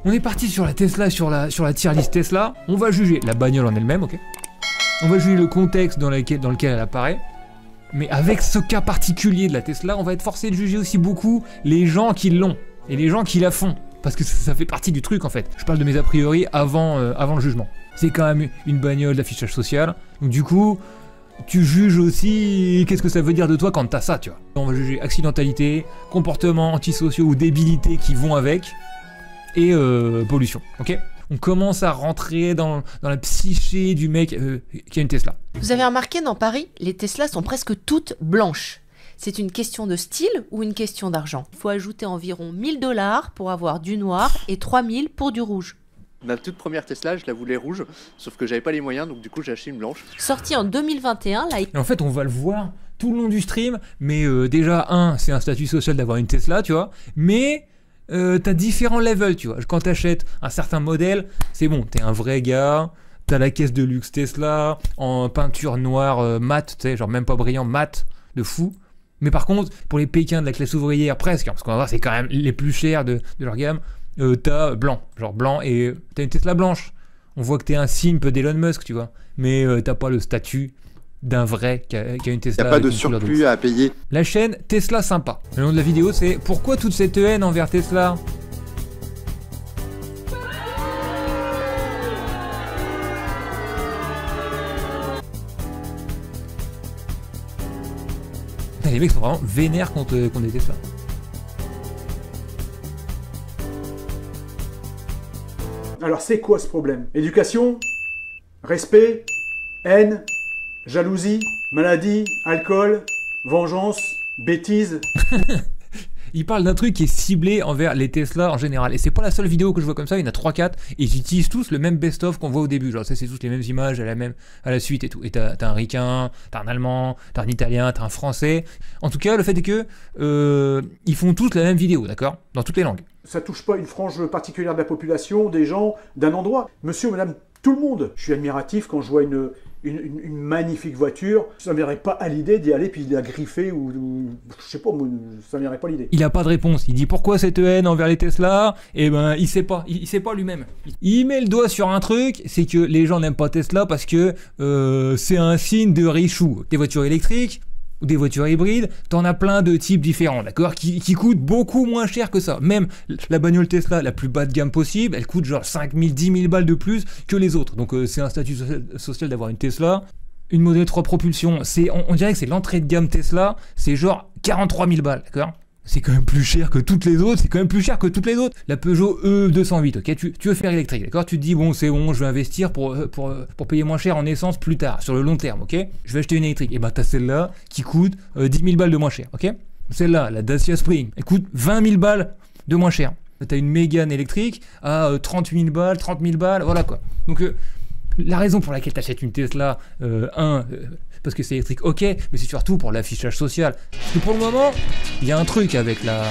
On est parti sur la Tesla, sur la tier list Tesla. On va juger la bagnole en elle-même, ok. On va juger le contexte dans lequel elle apparaît. Mais avec ce cas particulier de la Tesla, on va être forcé de juger aussi beaucoup les gens qui l'ont et les gens qui la font. Parce que ça fait partie du truc en fait. Je parle de mes a priori avant le jugement. C'est quand même une bagnole d'affichage social. Donc du coup, tu juges aussi qu'est-ce que ça veut dire de toi quand t'as ça, tu vois. On va juger accidentalité, comportements antisociaux ou débilité qui vont avec, et pollution, ok. On commence à rentrer dans la psyché du mec qui a une Tesla. Vous avez remarqué, dans Paris, les Tesla sont presque toutes blanches. C'est une question de style ou une question d'argent? Il faut ajouter environ 1 000 $ pour avoir du noir et 3 000 pour du rouge. Ma toute première Tesla, je la voulais rouge, sauf que j'avais pas les moyens, donc du coup j'ai acheté une blanche. Sortie en 2021, la... Et en fait, on va le voir tout le long du stream, mais déjà, c'est un statut social d'avoir une Tesla, tu vois, mais t'as différents levels, tu vois. Quand t'achètes un certain modèle, c'est bon, t'es un vrai gars, t'as la caisse de luxe Tesla, en peinture noire mat, tu sais, genre même pas brillant, mat, de fou. Mais par contre, pour les Pékins de la classe ouvrière, presque, hein, parce qu'on va voir, c'est quand même les plus chers de leur gamme, t'as blanc, genre blanc, et t'as une Tesla blanche. On voit que t'es un simp d'Elon Musk, tu vois, mais t'as pas le statut d'un vrai qui a une Tesla. Y'a pas de surplus à payer. La chaîne Tesla sympa. Le nom de la vidéo, c'est « Pourquoi toute cette haine envers Tesla ?» Les mecs sont vraiment vénères contre des Tesla. Alors c'est quoi ce problème? Éducation? Respect? Haine? Jalousie? Maladie? Alcool? Vengeance? Bêtise? Il parle d'un truc qui est ciblé envers les Tesla en général. Et c'est pas la seule vidéo que je vois comme ça, il y en a 3-4. Et ils utilisent tous le même best-of qu'on voit au début. Genre, ça, c'est tous les mêmes images à la suite et tout. Et t'as un ricain, t'as un allemand, t'as un italien, t'as un français. En tout cas, le fait est que ils font tous la même vidéo, d'accord? Dans toutes les langues. Ça touche pas une frange particulière de la population, des gens, d'un endroit. Monsieur, madame, tout le monde. Je suis admiratif quand je vois une magnifique voiture. Ça ne m'aimerait pas à l'idée d'y aller puis de la griffer ou je sais pas, ça ne m'aimerait pas l'idée. Il a pas de réponse. Il dit pourquoi cette haine envers les Tesla? Et ben il sait pas. Il sait pas lui-même. Il met le doigt sur un truc, c'est que les gens n'aiment pas Tesla parce que c'est un signe de richou. Des voitures électriques ou des voitures hybrides, t'en as plein de types différents, d'accord, qui coûtent beaucoup moins cher que ça. Même la bagnole Tesla la plus bas de gamme possible, elle coûte genre 5 000, 10 000 balles de plus que les autres. Donc c'est un statut social d'avoir une Tesla. Une Model 3 propulsion, on dirait que c'est l'entrée de gamme Tesla, c'est genre 43 000 balles, d'accord. C'est quand même plus cher que toutes les autres, La Peugeot E208, ok, tu veux faire électrique, d'accord. Tu te dis, bon, c'est bon, je vais investir pour payer moins cher en essence plus tard, sur le long terme, ok. Je vais acheter une électrique. Et bah, t'as celle-là qui coûte 10 000 balles de moins cher, ok. Celle-là, la Dacia Spring, elle coûte 20 000 balles de moins cher. T'as une Mégane électrique à 30 000 balles, 30 000 balles, voilà quoi. Donc, la raison pour laquelle t'achètes une Tesla, parce que c'est électrique, ok, mais c'est surtout pour l'affichage social. Parce que pour le moment, il y a un truc avec la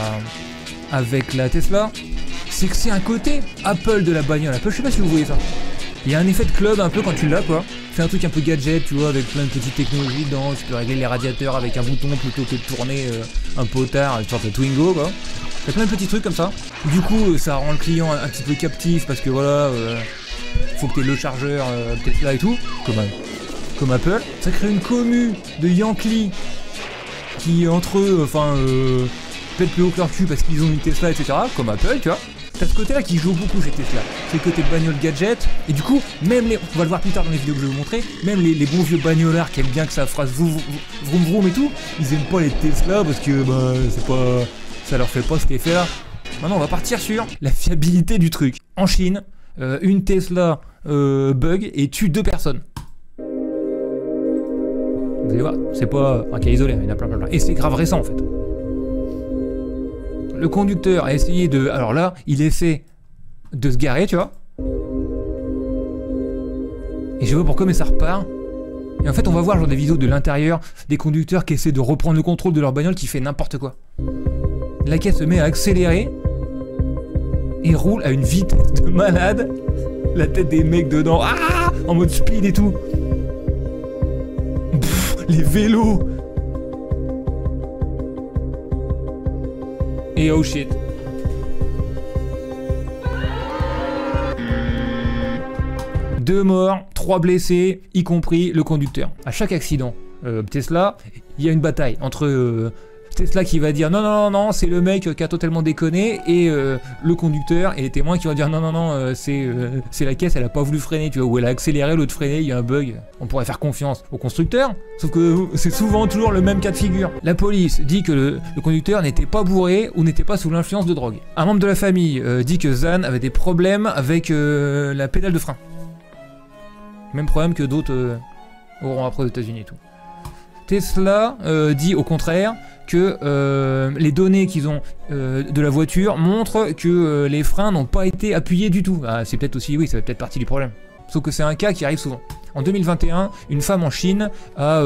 Tesla, c'est que c'est un côté Apple de la bagnole. Apple, je sais pas si vous voyez ça. Il y a un effet de club un peu quand tu l'as, quoi. C'est un truc un peu gadget, tu vois, avec plein de petites technologies dedans. Tu peux régler les radiateurs avec un bouton plutôt que de tourner un potard, une sorte de Twingo, quoi. Il y a plein de petits trucs comme ça. Du coup, ça rend le client un petit peu captif parce que voilà, faut que t'aies le chargeur Tesla et tout, comme Apple. Ça crée une commu de Yankees qui entre eux, pètent plus haut que leur cul parce qu'ils ont une Tesla, etc. Comme Apple, tu vois. T'as ce côté-là qui joue beaucoup chez Tesla. C'est le côté bagnole gadget. Et du coup, même on va le voir plus tard dans les vidéos que je vais vous montrer, même les bons vieux bagnolards qui aiment bien que ça fasse vroom vroom et tout, ils aiment pas les Tesla parce que ça leur fait pas cet effet-là. Maintenant, on va partir sur la fiabilité du truc. En Chine, une Tesla bug et tue 2 personnes. Vous allez voir, c'est pas un cas isolé, il y en a plein. Et c'est grave récent en fait. Le conducteur a essayé de... Alors là, il essaie de se garer, tu vois. Et je vois pourquoi, mais ça repart. Et en fait, on va voir genre des vidéos de l'intérieur, des conducteurs qui essaient de reprendre le contrôle de leur bagnole qui fait n'importe quoi. La caisse se met à accélérer et roule à une vitesse de malade. La tête des mecs dedans, en mode speed et tout. Pff, les vélos. Et oh shit. 2 morts, 3 blessés, y compris le conducteur. À chaque accident Tesla, il y a une bataille entre Tesla qui va dire non, c'est le mec qui a totalement déconné, et le conducteur et les témoins qui vont dire non, c'est la caisse, elle a pas voulu freiner, tu vois, ou elle a accéléré, l'autre freiné, il y a un bug. On pourrait faire confiance au constructeur, sauf que c'est souvent toujours le même cas de figure. La police dit que le conducteur n'était pas bourré ou n'était pas sous l'influence de drogue. Un membre de la famille dit que Zan avait des problèmes avec la pédale de frein. Même problème que d'autres auront après aux États-Unis et tout. Tesla dit au contraire que les données qu'ils ont de la voiture montrent que les freins n'ont pas été appuyés du tout. Ah, c'est peut-être aussi, oui, ça fait peut-être partie du problème. Sauf que c'est un cas qui arrive souvent. En 2021, une femme en Chine a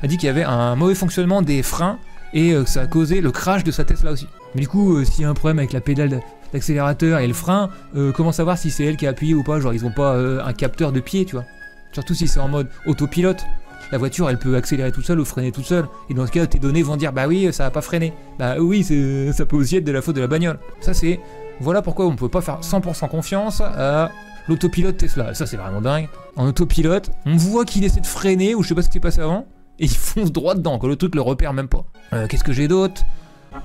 dit qu'il y avait un mauvais fonctionnement des freins et que ça a causé le crash de sa Tesla aussi. Mais du coup, s'il y a un problème avec la pédale d'accélérateur et le frein, comment savoir si c'est elle qui a appuyé ou pas? Genre, ils ont pas un capteur de pied, tu vois. Surtout si c'est en mode autopilote. La voiture, elle peut accélérer toute seule ou freiner toute seule. Et dans ce cas, tes données vont dire bah oui, ça a pas freiné. Bah oui, ça peut aussi être de la faute de la bagnole. Ça c'est, voilà pourquoi on peut pas faire 100% confiance à l'autopilote Tesla. Ça c'est vraiment dingue. En autopilote, on voit qu'il essaie de freiner ou je sais pas ce qui s'est passé avant, et il fonce droit dedans, que le truc le repère même pas. Qu'est-ce que j'ai d'autre?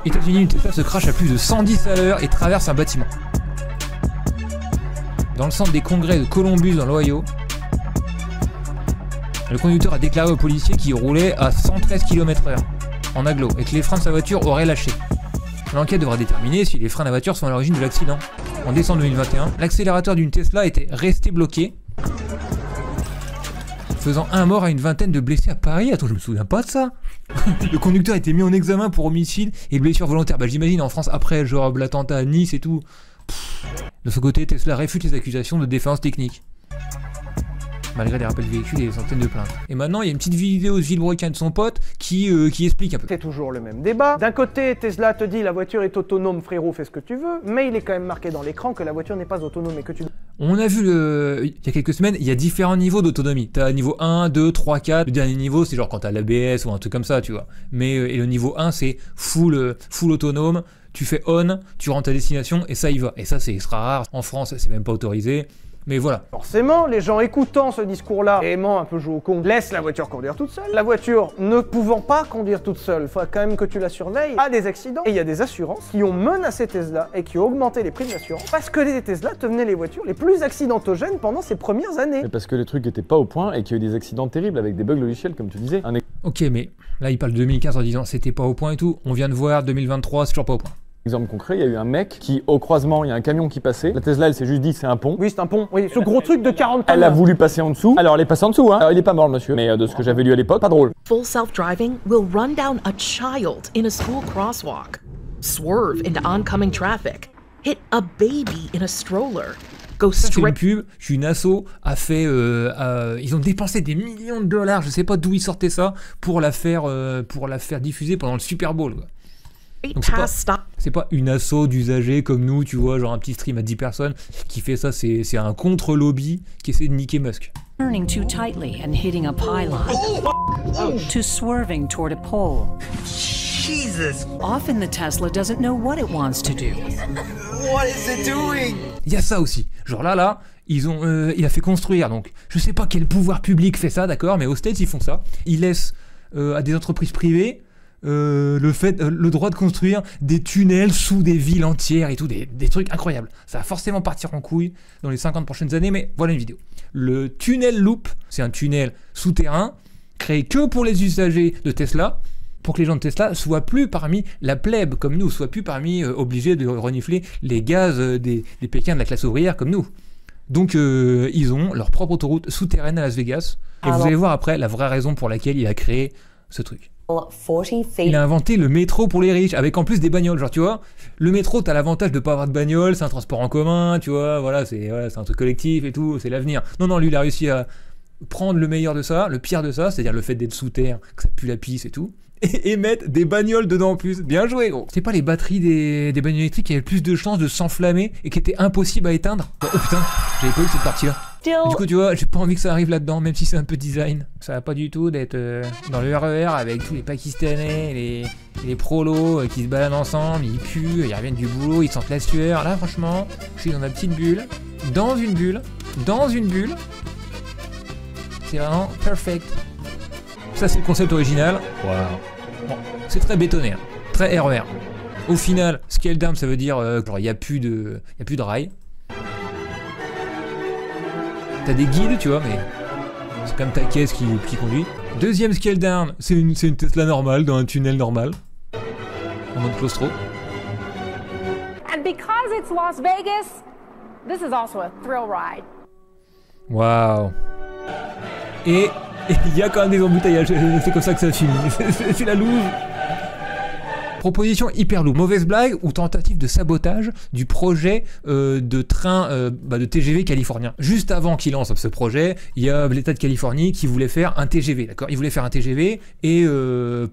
États-Unis, une Tesla se crache à plus de 110 à l'heure et traverse un bâtiment. Dans le centre des congrès de Columbus dans l'Ohio, le conducteur a déclaré aux policiers qu'il roulait à 113 km/h en agglo et que les freins de sa voiture auraient lâché. L'enquête devra déterminer si les freins de la voiture sont à l'origine de l'accident. En décembre 2021, l'accélérateur d'une Tesla était resté bloqué, faisant un mort à une vingtaine de blessés à Paris. Attends, je me souviens pas de ça. Le conducteur a été mis en examen pour homicide et blessure volontaire. Bah j'imagine en France après, genre l'attentat à Nice et tout. De ce côté, Tesla réfute les accusations de défaillance technique, malgré les rappels de véhicules et les centaines de plaintes. Et maintenant, il y a une petite vidéo de Villebrequin de son pote qui explique un peu. C'est toujours le même débat. D'un côté, Tesla te dit la voiture est autonome, frérot, fais ce que tu veux, mais il est quand même marqué dans l'écran que la voiture n'est pas autonome et que tu... On a vu il y a quelques semaines, il y a différents niveaux d'autonomie. T'as niveau 1, 2, 3, 4. Le dernier niveau, c'est genre quand t'as l'ABS ou un truc comme ça, tu vois. Mais et le niveau 1, c'est full autonome. Tu fais on, tu rentres à destination et ça y va. Et ça, c'est extra rare. En France, c'est même pas autorisé. Mais voilà. Forcément, les gens écoutant ce discours-là, aimant un peu jouer au con, laissent la voiture conduire toute seule. La voiture ne pouvant pas conduire toute seule, faut quand même que tu la surveilles, a des accidents. Et il y a des assurances qui ont menacé Tesla et qui ont augmenté les prix de l'assurance parce que les Tesla devenaient les voitures les plus accidentogènes pendant ces premières années. Mais parce que les trucs étaient pas au point et qu'il y a eu des accidents terribles avec des bugs logiciels, comme tu disais. Ok, mais là, il parle de 2015 en disant c'était pas au point et tout. On vient de voir 2023, c'est toujours pas au point. Exemple concret, il y a eu un mec qui, au croisement, il y a un camion qui passait. La Tesla, elle s'est juste dit c'est un pont. Oui, c'est un pont. Oui, ce gros truc de 40 tonnes. Elle a voulu passer en dessous. Alors, elle est passée en dessous, hein. Alors, il est pas mort, le monsieur. Mais de ce que j'avais lu à l'époque, pas drôle. Full self-driving will run down a child in a school crosswalk, swerve into oncoming traffic, hit a baby in a stroller. C'est une pub qu'une asso a fait. Ils ont dépensé des millions de dollars, je sais pas d'où ils sortaient ça, pour la faire diffuser pendant le Super Bowl, quoi. Donc c'est pas une asso d'usagers comme nous, tu vois, genre un petit stream à 10 personnes qui fait ça, c'est un contre-lobby qui essaie de niquer Musk. Turning too tightly and hitting a pylon. To swerving toward a pole. Jesus. Often the Tesla doesn't know what it wants to do. What is it doing? Il y a ça aussi. Genre là, il a fait construire, donc je sais pas quel pouvoir public fait ça, d'accord, mais aux States ils font ça. Ils laissent à des entreprises privées le droit de construire des tunnels sous des villes entières et tout, des trucs incroyables. Ça va forcément partir en couille dans les 50 prochaines années, mais voilà une vidéo. Le tunnel loop, c'est un tunnel souterrain créé que pour les usagers de Tesla, pour que les gens de Tesla soient plus parmi la plèbe comme nous, soient plus parmi obligés de renifler les gaz des Pékins de la classe ouvrière comme nous. Donc ils ont leur propre autoroute souterraine à Las Vegas, et vous allez voir après la vraie raison pour laquelle il a créé ce truc. Il a inventé le métro pour les riches, avec en plus des bagnoles, genre tu vois, le métro t'as l'avantage de pas avoir de bagnole, c'est un transport en commun, tu vois, voilà, c'est un truc collectif et tout, c'est l'avenir. Non, lui il a réussi à prendre le meilleur de ça, le pire de ça, c'est-à-dire le fait d'être sous terre, que ça pue la pisse et tout, et mettre des bagnoles dedans en plus. Bien joué, gros. C'est pas les batteries des bagnoles électriques qui avaient le plus de chances de s'enflammer et qui étaient impossibles à éteindre? Oh putain, j'avais pas eu cette partie-là. Du coup, tu vois, j'ai pas envie que ça arrive là-dedans, même si c'est un peu design. Ça va pas du tout d'être dans le RER avec tous les Pakistanais, les prolos qui se baladent ensemble, ils puent, ils reviennent du boulot, ils sentent la sueur. Là, franchement, je suis dans ma petite bulle, dans une bulle, dans une bulle. C'est vraiment perfect. Ça, c'est le concept original. Waouh. Bon, c'est très bétonné, hein. Très RER. Au final, scale down, ça veut dire genre il n'y a plus de rails. T'as des guides, tu vois, mais c'est comme ta caisse qui conduit. Deuxième scale down, c'est une Tesla normale dans un tunnel normal, en mode claustro. And because it's Las Vegas, this is also a thrill ride. Waouh. Et il y a quand même des embouteillages, c'est comme ça que ça finit. C'est la loose. Proposition Hyperloop, mauvaise blague ou tentative de sabotage du projet de train de TGV californien. Juste avant qu'il lance ce projet, il y a l'État de Californie qui voulait faire un TGV, d'accord ? Il voulait faire un TGV et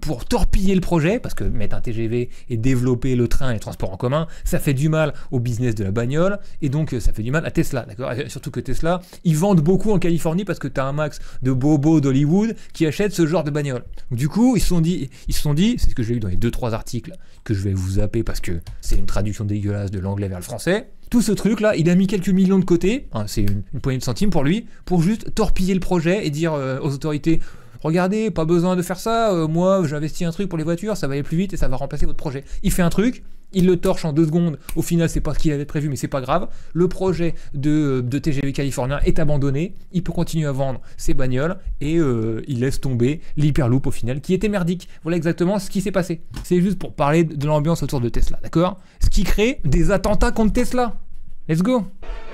pour torpiller le projet, parce que mettre un TGV et développer le train et les transports en commun, ça fait du mal au business de la bagnole et donc ça fait du mal à Tesla, d'accord ? Surtout que Tesla, ils vendent beaucoup en Californie parce que t'as un max de bobos d'Hollywood qui achètent ce genre de bagnole. Donc, du coup, ils se sont dit, c'est ce que j'ai lu dans les 2-3 articles que je vais vous zapper parce que c'est une traduction dégueulasse de l'anglais vers le français. Tout ce truc là, il a mis quelques millions de côté, hein, c'est une poignée de centimes pour lui, pour juste torpiller le projet et dire aux autorités: regardez, pas besoin de faire ça, moi j'investis un truc pour les voitures, ça va aller plus vite et ça va remplacer votre projet. Il fait un truc, il le torche en 2 secondes, au final c'est pas ce qu'il avait prévu mais c'est pas grave, le projet de TGV californien est abandonné, il peut continuer à vendre ses bagnoles et il laisse tomber l'Hyperloop au final qui était merdique. Voilà exactement ce qui s'est passé. C'est juste pour parler de l'ambiance autour de Tesla, d'accord ? Ce qui crée des attentats contre Tesla. Let's go.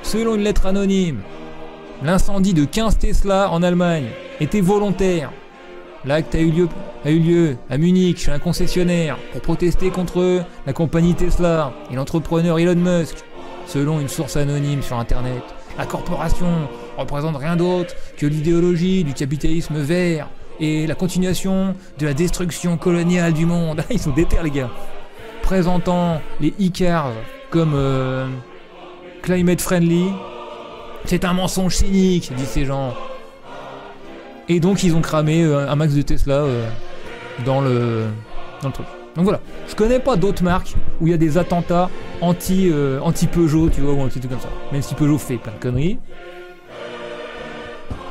Selon une lettre anonyme, l'incendie de 15 Tesla en Allemagne était volontaire. L'acte a eu lieu à Munich chez un concessionnaire pour protester contre la compagnie Tesla et l'entrepreneur Elon Musk. Selon une source anonyme sur internet, la corporation représente rien d'autre que l'idéologie du capitalisme vert et la continuation de la destruction coloniale du monde. Ils sont déter les gars. Présentant les e-cars comme climate friendly, c'est un mensonge cynique, disent ces gens. Et donc ils ont cramé un max de Tesla dans le truc. Donc voilà, je connais pas d'autres marques où il y a des attentats anti-Peugeot, tu vois, ou un petit truc comme ça. Même si Peugeot fait plein de conneries.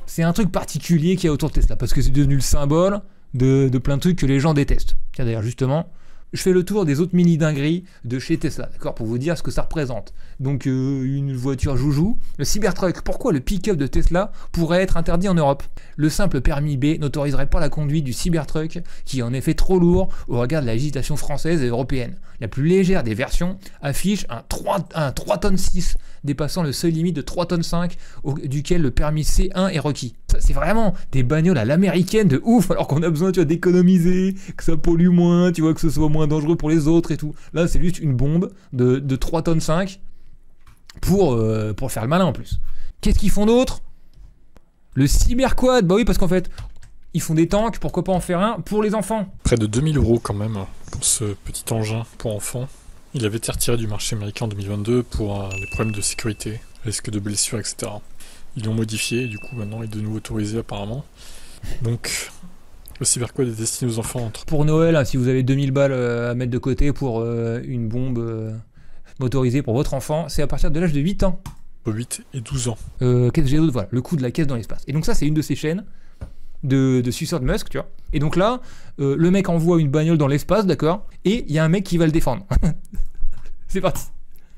C'est un truc particulier qu'il y a autour de Tesla, parce que c'est devenu le symbole de plein de trucs que les gens détestent. Tiens d'ailleurs justement, je fais le tour des autres mini-dingueries de chez Tesla, d'accord, pour vous dire ce que ça représente. Donc une voiture joujou, le Cybertruck. Pourquoi le pick-up de Tesla pourrait être interdit en Europe ? Le simple permis B n'autoriserait pas la conduite du Cybertruck, qui est en effet trop lourd au regard de la législation française et européenne. La plus légère des versions affiche un 3 tonnes 6, dépassant le seuil limite de 3 tonnes 5, duquel le permis C1 est requis. Ça, c'est vraiment des bagnoles à l'américaine de ouf, alors qu'on a besoin, tu vois, d'économiser, que ça pollue moins, tu vois, que ce soit moins dangereux pour les autres et tout. Là, c'est juste une bombe de 3 tonnes 5 pour faire le malin en plus. Qu'est-ce qu'ils font d'autre ? Le Cyberquad, bah oui, parce qu'en fait, ils font des tanks, pourquoi pas en faire un pour les enfants ? Près de 2000 € quand même pour ce petit engin pour enfants. Il avait été retiré du marché américain en 2022 pour des problèmes de sécurité, risque de blessures, etc. Ils l'ont modifié et du coup maintenant il est de nouveau autorisé apparemment. Donc le Cyberquad est destiné aux enfants entre... Pour Noël, hein, si vous avez 2000 balles à mettre de côté pour une bombe motorisée pour votre enfant, c'est à partir de l'âge de 8 ans. 8 et 12 ans. Qu'est-ce que j'ai d'autre ? Voilà, le coup de la caisse dans l'espace. Et donc ça, c'est une de ces chaînes de suceurs de Musk, tu vois. Et donc là, le mec envoie une bagnole dans l'espace, d'accord ? Et il y a un mec qui va le défendre. C'est parti.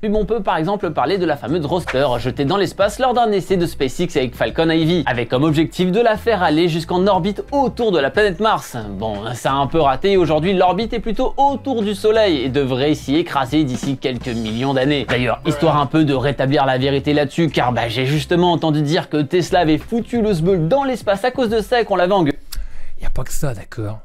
Puis on peut par exemple parler de la fameuse Roadster jetée dans l'espace lors d'un essai de SpaceX avec Falcon Heavy, avec comme objectif de la faire aller jusqu'en orbite autour de la planète Mars. Bon, ça a un peu raté, aujourd'hui l'orbite est plutôt autour du Soleil et devrait s'y écraser d'ici quelques millions d'années. D'ailleurs, histoire un peu de rétablir la vérité là-dessus, car j'ai justement entendu dire que Tesla avait foutu le sbeul dans l'espace à cause de ça et qu'on l'avait engueulé. Y a pas que ça, d'accord.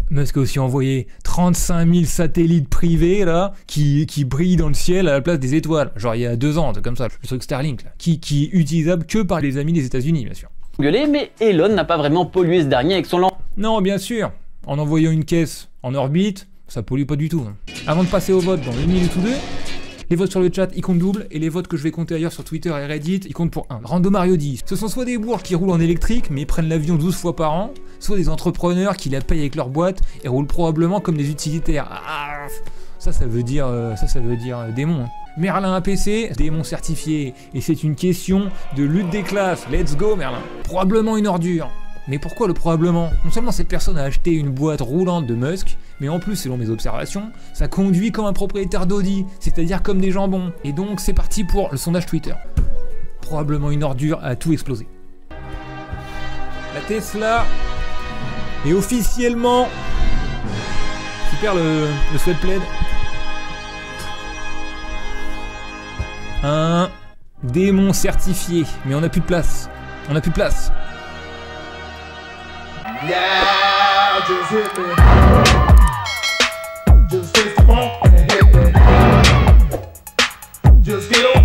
Musk a aussi envoyé 35 000 satellites privés là, qui brillent dans le ciel à la place des étoiles. Genre il y a 2 ans, comme ça, le truc Starlink, là, qui est utilisable que par les amis des États-Unis, bien sûr. Mais Elon n'a pas vraiment pollué ce dernier avec son lancement. Non, bien sûr. En envoyant une caisse en orbite, ça pollue pas du tout. Avant de passer au vote dans une minute ou deux, les votes sur le chat, ils comptent double, et les votes que je vais compter ailleurs sur Twitter et Reddit, ils comptent pour 1. Randomario dit, ce sont soit des bourges qui roulent en électrique, mais prennent l'avion 12 fois par an, soit des entrepreneurs qui la payent avec leur boîte et roulent probablement comme des utilitaires. Ça veut dire démon. Hein. Merlin APC, démon certifié. Et c'est une question de lutte des classes. Let's go Merlin. Probablement une ordure. Mais pourquoi le probablement? Non seulement cette personne a acheté une boîte roulante de Musk, mais en plus, selon mes observations, ça conduit comme un propriétaire d'Audi, c'est-à-dire comme des jambons. Et donc c'est parti pour le sondage Twitter. Probablement une ordure à tout exploser. La Tesla est officiellement... Super le sweatplaid. Un démon certifié. Mais on n'a plus de place. On n'a plus de place. Yeah, just hit me. Just face the ball and hit me. Just get on.